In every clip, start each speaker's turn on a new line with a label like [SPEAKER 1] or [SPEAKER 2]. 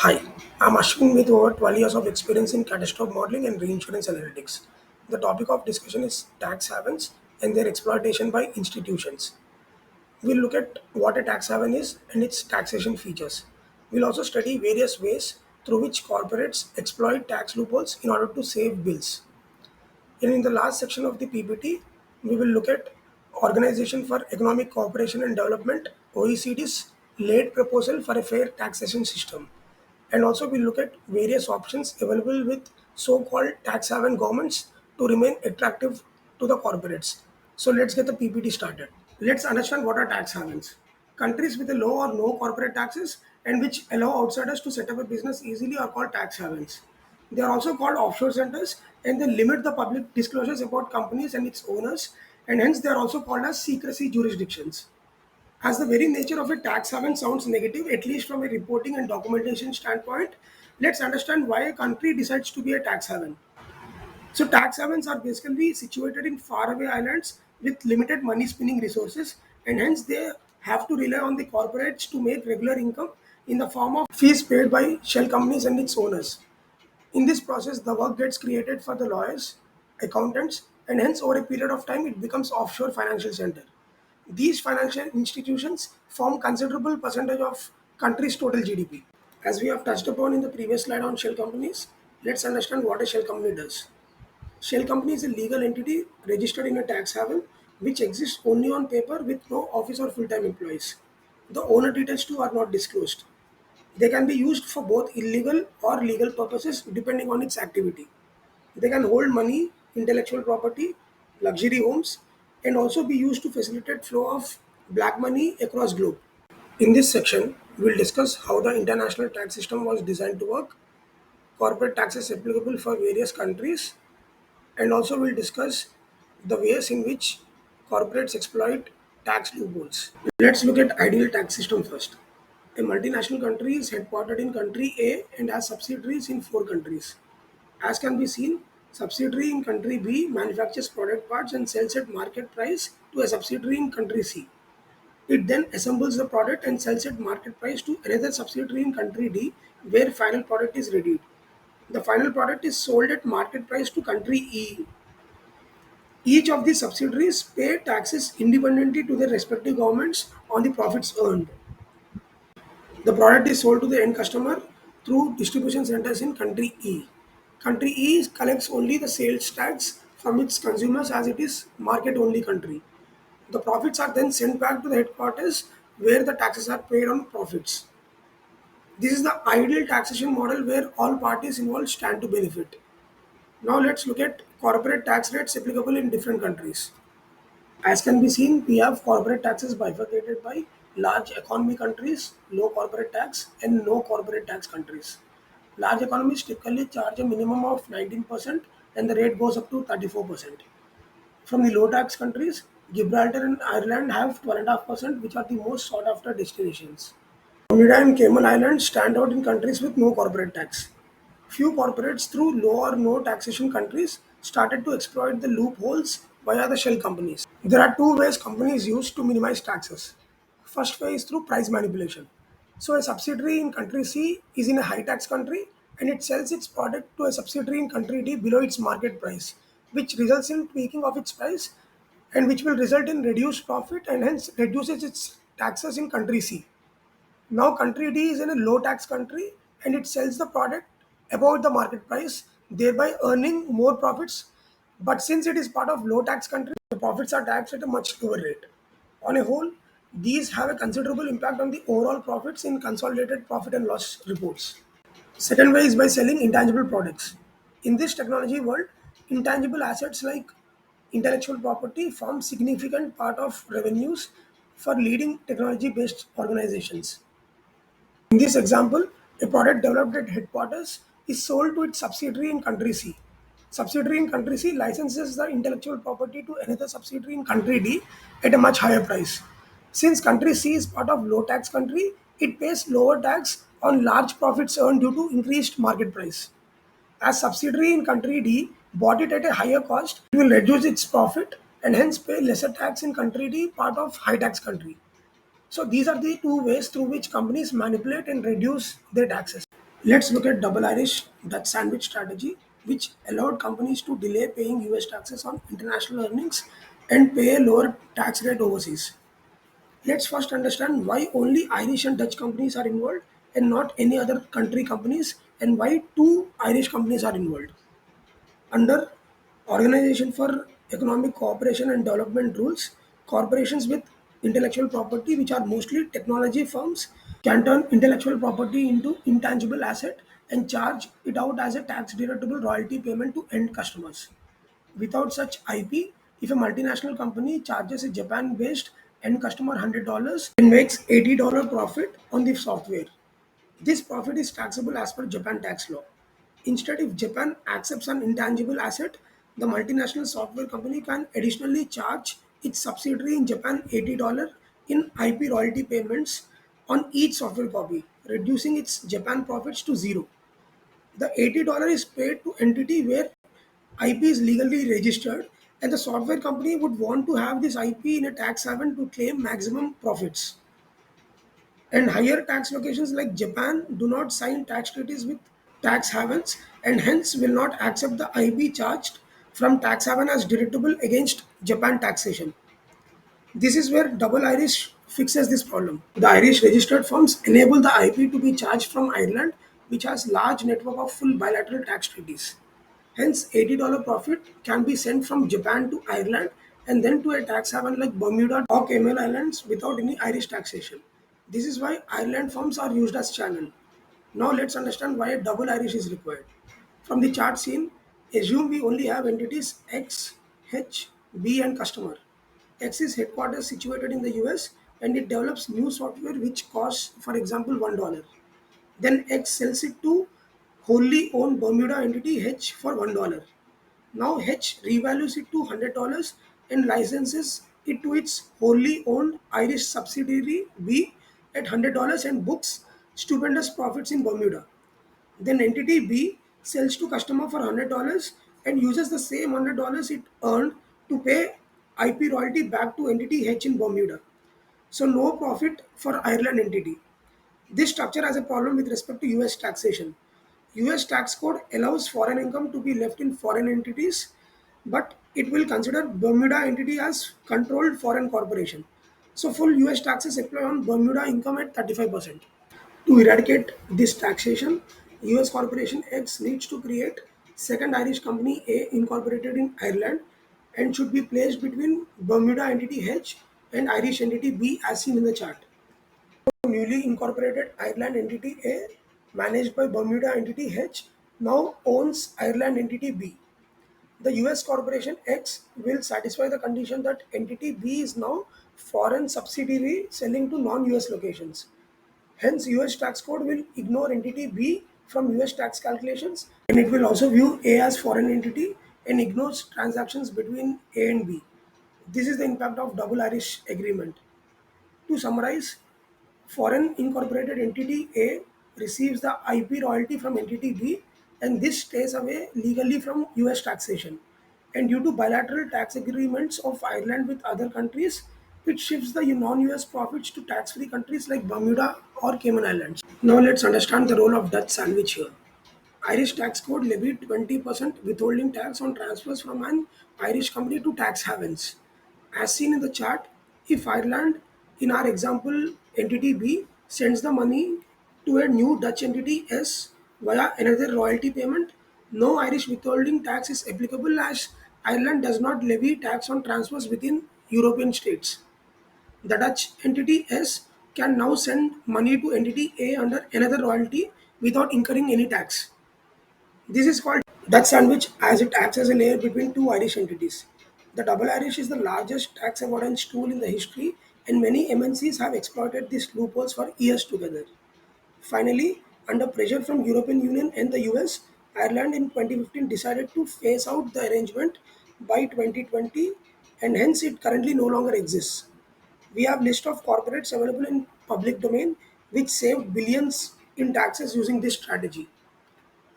[SPEAKER 1] Hi, I'm Ashwin with over 12 years of experience in catastrophe modeling and reinsurance analytics. The topic of discussion is tax havens and their exploitation by institutions. We'll look at what a tax haven is and its taxation features. We'll also study various ways through which corporates exploit tax loopholes in order to save bills. And in the last section of the PPT, we will look at Organization for Economic Cooperation and Development (OECD's) late proposal for a fair taxation system, and also we'll look at various options available with so-called tax haven governments to remain attractive to the corporates. So let's get the PPT started. Let's understand what are tax havens. Countries with a low or no corporate taxes and which allow outsiders to set up a business easily are called tax havens. They are also called offshore centers and they limit the public disclosures about companies and its owners, and hence they are also called as secrecy jurisdictions. As the very nature of a tax haven sounds negative, at least from a reporting and documentation standpoint, let's understand why a country decides to be a tax haven. So tax havens are basically situated in faraway islands with limited money spinning resources, and hence they have to rely on the corporates to make regular income in the form of fees paid by shell companies and its owners. In this process, the work gets created for the lawyers, accountants, and hence over a period of time it becomes offshore financial center. These financial institutions form considerable percentage of country's total GDP. As we have touched upon in the previous slide on shell companies, let's understand what a shell company does. Shell company is a legal entity registered in a tax haven which exists only on paper with no office or full-time employees. The owner details too are not disclosed. They can be used for both illegal or legal purposes depending on its activity. They can hold money, intellectual property, luxury homes, and also be used to facilitate flow of black money across globe. In this section, we'll discuss how the international tax system was designed to work, corporate taxes applicable for various countries, and also we'll discuss the ways in which corporates exploit tax loopholes. Let's look at ideal tax system first. A multinational country is headquartered in country A and has subsidiaries in four countries. As can be seen, subsidiary in country B manufactures product parts and sells at market price to a subsidiary in country C. It then assembles the product and sells at market price to another subsidiary in country D where final product is readied. The final product is sold at market price to country E. Each of the subsidiaries pay taxes independently to their respective governments on the profits earned. The product is sold to the end customer through distribution centers in country E. Country E collects only the sales tax from its consumers as it is market only country. The profits are then sent back to the headquarters where the taxes are paid on profits. This is the ideal taxation model where all parties involved stand to benefit. Now let's look at corporate tax rates applicable in different countries. As can be seen, we have corporate taxes bifurcated by large economy countries, low corporate tax, and no corporate tax countries. Large economies typically charge a minimum of 19% and the rate goes up to 34%. From the low tax countries, Gibraltar and Ireland have 12.5%, which are the most sought after destinations. Bermuda and Cayman Islands stand out in countries with no corporate tax. Few corporates through low or no taxation countries started to exploit the loopholes via the shell companies. There are two ways companies use to minimize taxes. First way is through price manipulation. So a subsidiary in country C is in a high tax country and it sells its product to a subsidiary in country D below its market price, which results in tweaking of its price and which will result in reduced profit and hence reduces its taxes in country C. Now country D is in a low tax country and it sells the product above the market price, thereby earning more profits. But since it is part of low tax country, the profits are taxed at a much lower rate. On a whole, these have a considerable impact on the overall profits in consolidated profit and loss reports. Second way is by selling intangible products. In this technology world, intangible assets like intellectual property form significant part of revenues for leading technology based organizations. In this example, a product developed at headquarters is sold to its subsidiary in country C. Subsidiary in country C licenses the intellectual property to another subsidiary in country D at a much higher price. Since country C is part of low tax country, it pays lower tax on large profits earned due to increased market price. As subsidiary in country D bought it at a higher cost, it will reduce its profit and hence pay lesser tax in country D, part of high tax country. So these are the two ways through which companies manipulate and reduce their taxes. Let's look at double Irish Dutch sandwich strategy, which allowed companies to delay paying US taxes on international earnings and pay a lower tax rate overseas. Let's first understand why only Irish and Dutch companies are involved and not any other country companies, and why two Irish companies are involved. Under Organization for Economic Cooperation and Development rules, corporations with intellectual property, which are mostly technology firms, can turn intellectual property into intangible asset and charge it out as a tax deductible royalty payment to end customers. Without such IP, if a multinational company charges a Japan based end customer $100 and makes $80 profit on the software, this profit is taxable as per Japan tax law. Instead, if Japan accepts an intangible asset, the multinational software company can additionally charge its subsidiary in Japan $80 in IP royalty payments on each software copy, reducing its Japan profits to zero. The $80 is paid to entity where IP is legally registered, and the software company would want to have this IP in a tax haven to claim maximum profits. And higher tax locations like Japan do not sign tax treaties with tax havens and hence will not accept the IB charged from tax haven as deductible against Japan taxation. This is where double Irish fixes this problem. The Irish registered firms enable the IP to be charged from Ireland, which has large network of full bilateral tax treaties. Hence, $80 profit can be sent from Japan to Ireland and then to a tax haven like Bermuda or Cayman Islands without any Irish taxation. This is why Ireland firms are used as channel. Now let's understand why a double Irish is required. From the chart seen, assume we only have entities X, H, B and customer. X is headquarters situated in the US and it develops new software which costs, for example, $1. Then X sells it to wholly owned Bermuda entity H for $1. Now H revalues it to $100 and licenses it to its wholly owned Irish subsidiary B at $100 and books stupendous profits in Bermuda. Then entity B sells to customer for $100 and uses the same $100 it earned to pay IP royalty back to entity H in Bermuda. So no profit for Ireland entity. This structure has a problem with respect to US taxation. US tax code allows foreign income to be left in foreign entities, but it will consider Bermuda entity as controlled foreign corporation. So full US taxes apply on Bermuda income at 35%. To eradicate this taxation, US corporation X needs to create second Irish company A incorporated in Ireland and should be placed between Bermuda entity H and Irish entity B as seen in the chart. Newly incorporated Ireland entity A, managed by Bermuda entity H, now owns Ireland entity B. The US corporation X will satisfy the condition that entity B is now foreign subsidiary selling to non-US locations. Hence, US tax code will ignore entity B from US tax calculations and it will also view A as foreign entity and ignores transactions between A and B. This is the impact of double Irish agreement. To summarize, foreign incorporated entity A receives the IP royalty from entity B and this stays away legally from US taxation. And due to bilateral tax agreements of Ireland with other countries, it shifts the non-US profits to tax-free countries like Bermuda or Cayman Islands. Now let's understand the role of Dutch sandwich here. Irish tax code levied 20% withholding tax on transfers from an Irish company to tax havens. As seen in the chart, if Ireland, in our example entity B, sends the money to a new Dutch entity S via another royalty payment, no Irish withholding tax is applicable as Ireland does not levy tax on transfers within European states. The Dutch entity S can now send money to entity A under another royalty without incurring any tax. This is called Dutch sandwich as it acts as a layer between two Irish entities. The double Irish is the largest tax avoidance tool in the history, and many MNCs have exploited these loopholes for years together. Finally, under pressure from European Union and the US, Ireland in 2015 decided to phase out the arrangement by 2020 and hence it currently no longer exists. We have list of corporates available in public domain which saved billions in taxes using this strategy.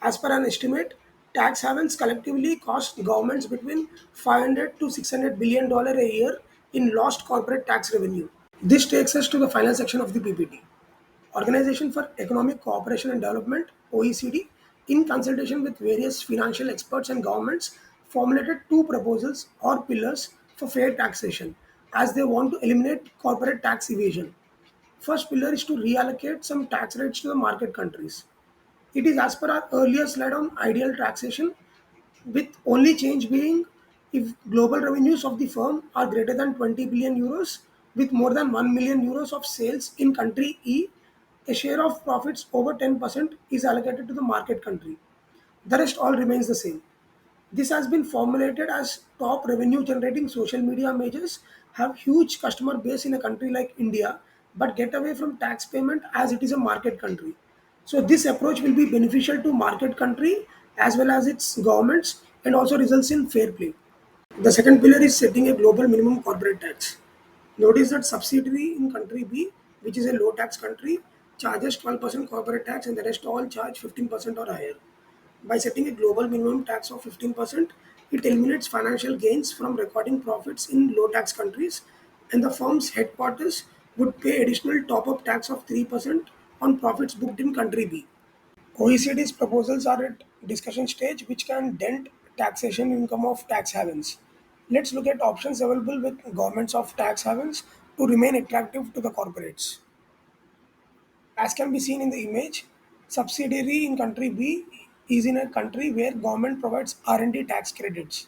[SPEAKER 1] As per an estimate, tax havens collectively cost governments between 500 to 600 billion dollar a year in lost corporate tax revenue. This takes us to the final section of the PPT. Organization for Economic Cooperation and Development OECD, in consultation with various financial experts and governments, formulated two proposals or pillars for fair taxation as they want to eliminate corporate tax evasion. First pillar is to reallocate some tax rates to the market countries. It is as per our earlier slide on ideal taxation, with only change being if global revenues of the firm are greater than 20 billion euros with more than 1 million euros of sales in country E, a share of profits over 10% is allocated to the market country. The rest all remains the same. This has been formulated as top revenue generating social media majors have huge customer base in a country like India but get away from tax payment as it is a market country. So this approach will be beneficial to market country as well as its governments and also results in fair play. The second pillar is setting a global minimum corporate tax. Notice that subsidiary in country B, which is a low tax country, charges 12% corporate tax and the rest all charge 15% or higher. By setting a global minimum tax of 15%, it eliminates financial gains from recording profits in low tax countries, and the firm's headquarters would pay additional top up tax of 3% on profits booked in country B. OECD's proposals are at discussion stage, which can dent taxation income of tax havens. Let's look at options available with governments of tax havens to remain attractive to the corporates. As can be seen in the image, subsidiary in country B is in a country where government provides R&D tax credits.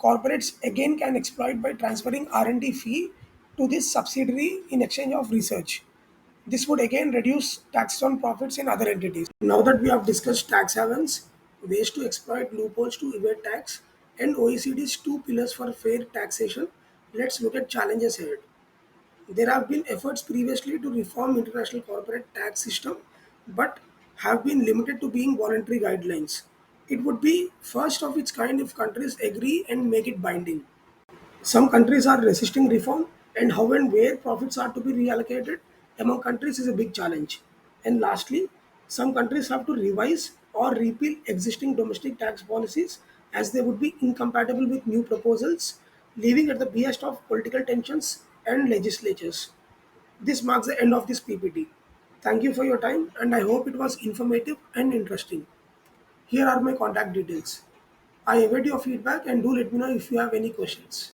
[SPEAKER 1] Corporates again can exploit by transferring R&D fee to this subsidiary in exchange of research. This would again reduce taxes on profits in other entities. Now that we have discussed tax havens, ways to exploit loopholes to evade tax, and OECD's two pillars for fair taxation, let's look at challenges ahead. There have been efforts previously to reform international corporate tax system, but have been limited to being voluntary guidelines. It would be first of its kind if countries agree and make it binding. Some countries are resisting reform, and how and where profits are to be reallocated among countries is a big challenge. And lastly, some countries have to revise or repeal existing domestic tax policies as they would be incompatible with new proposals, leaving at the behest of political tensions and legislatures. This marks the end of this PPT. Thank you for your time, and I hope it was informative and interesting. Here are my contact details. I await your feedback and do let me know if you have any questions.